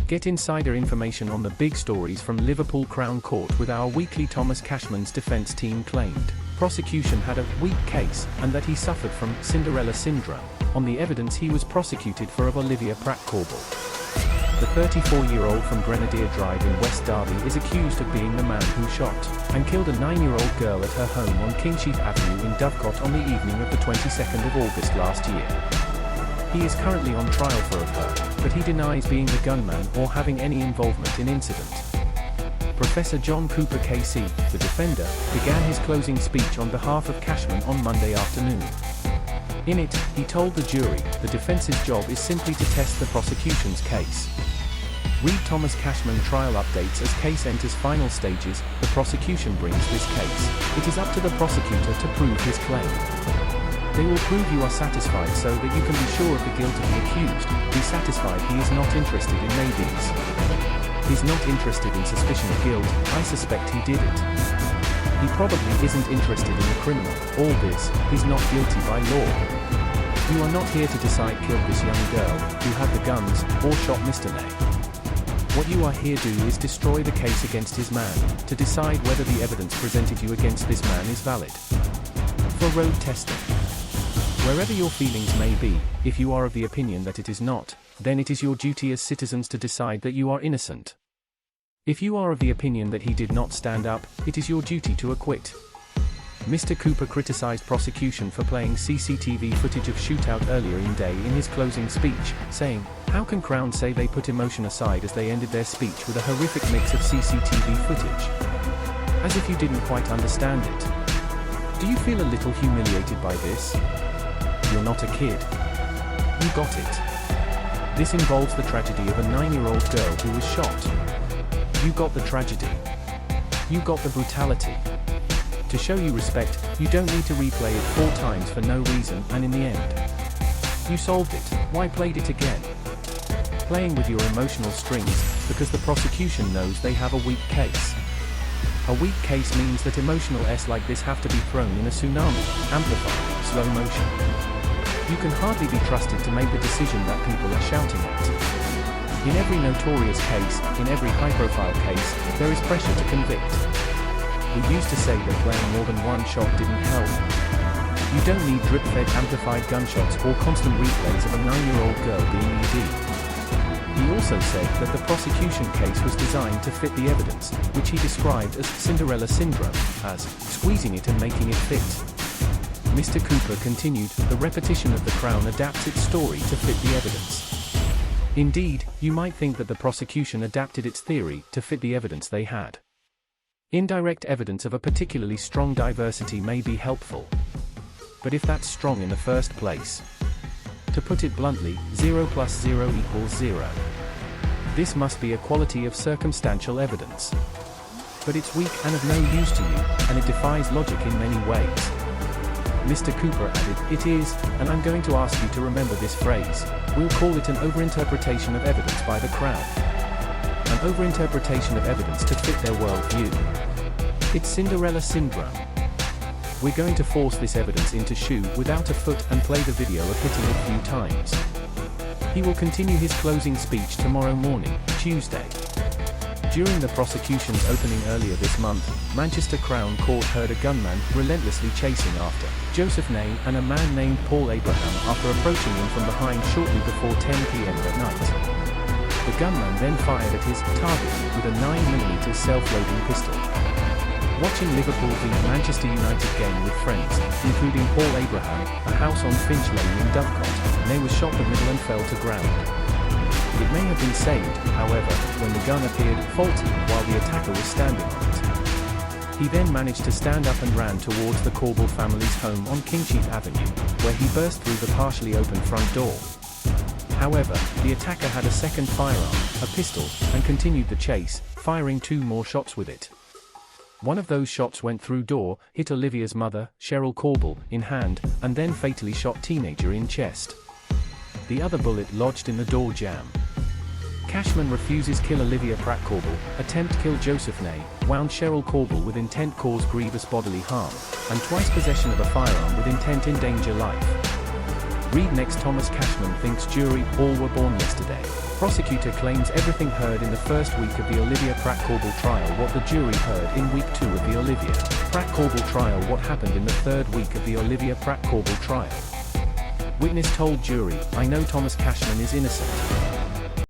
Get insider information on the big stories from Liverpool Crown Court with our weekly Thomas Cashman's defense team claimed prosecution had a weak case and that he suffered from Cinderella syndrome on the evidence he was prosecuted for of Olivia Pratt-Korbel. The 34-year-old from Grenadier Drive in West Derby is accused of being the man who shot and killed a 9-year-old girl at her home on Kingsheath Avenue in Dovecot on the evening of the 22nd of August last year. He is currently on trial for her, but he denies being the gunman or having any involvement in incident. Professor John Cooper KC, the defender, began his closing speech on behalf of Cashman on Monday afternoon. In it, he told the jury, the defense's job is simply to test the prosecution's case. Read Thomas Cashman trial updates as case enters final stages. The prosecution brings this case. It is up to the prosecutor to prove his claim. They will prove you are satisfied so that you can be sure of the guilt of the accused. Be satisfied he is not interested in maybes. He's not interested in suspicion of guilt. I suspect he did it. He probably isn't interested in the criminal. All this, he's not guilty by law. You are not here to decide killed this young girl, who had the guns, or shot Mr. Nee. What you are here to do is destroy the case against his man, to decide whether the evidence presented you against this man is valid. For road testing. Wherever your feelings may be, if you are of the opinion that it is not, then it is your duty as citizens to decide that you are innocent. If you are of the opinion that he did not stand up, it is your duty to acquit. Mr. Cooper criticized prosecution for playing CCTV footage of shootout earlier in day in his closing speech, saying, "How can Crown say they put emotion aside as they ended their speech with a horrific mix of CCTV footage? As if you didn't quite understand it. Do you feel a little humiliated by this? You're not a kid. You got it. This involves the tragedy of a 9-year-old girl who was shot. You got the tragedy. You got the brutality. To show you respect, you don't need to replay it 4 times for no reason, and in the end, you solved it. Why played it again? Playing with your emotional strings, because the prosecution knows they have a weak case. A weak case means that emotional S like this have to be thrown in a tsunami, amplified, slow motion. You can hardly be trusted to make the decision that people are shouting at. In every notorious case, in every high-profile case, there is pressure to convict. We used to say that playing more than one shot didn't help. You don't need drip-fed amplified gunshots or constant replays of a 9-year-old girl being ED. He also said that the prosecution case was designed to fit the evidence, which he described as Cinderella syndrome, as squeezing it and making it fit. Mr. Cooper continued, the repetition of the Crown adapts its story to fit the evidence. Indeed, you might think that the prosecution adapted its theory to fit the evidence they had. Indirect evidence of a particularly strong diversity may be helpful. But if that's strong in the first place, to put it bluntly, 0 + 0 = 0. This must be a quality of circumstantial evidence. But it's weak and of no use to you, and it defies logic in many ways. Mr. Cooper added, it is, and I'm going to ask you to remember this phrase, we'll call it an overinterpretation of evidence by the Crown. An overinterpretation of evidence to fit their worldview. It's Cinderella syndrome. We're going to force this evidence into shoe without a foot and play the video of hitting it a few times. He will continue his closing speech tomorrow morning, Tuesday. During the prosecution's opening earlier this month, Manchester Crown Court heard a gunman relentlessly chasing after Joseph Nee and a man named Paul Abraham after approaching him from behind shortly before 10 p.m. that night. The gunman then fired at his target with a 9mm self-loading pistol. Watching Liverpool v Manchester United game with friends, including Paul Abraham, a house on Finch Lane in Dovecot, Nee was shot the middle and fell to ground. It may have been saved, however, when the gun appeared faulty while the attacker was standing on it. He then managed to stand up and ran towards the Korbel family's home on Kingsheath Avenue, where he burst through the partially open front door. However, the attacker had a second firearm, a pistol, and continued the chase, firing 2 more shots with it. One of those shots went through door, hit Olivia's mother, Cheryl Korbel, in hand, and then fatally shot teenager in chest. The other bullet lodged in the door jamb. Cashman refuses kill Olivia Pratt-Korbel, attempt kill Joseph Nee, wound Cheryl Korbel with intent cause grievous bodily harm, and twice possession of a firearm with intent endanger life. Read next. Thomas Cashman thinks jury all were born yesterday. Prosecutor claims everything heard in the first week of the Olivia Pratt-Korbel trial. What the jury heard in week 2 of the Olivia Pratt-Korbel trial. What happened in the third week of the Olivia Pratt-Korbel trial. Witness told jury, "I know Thomas Cashman is innocent."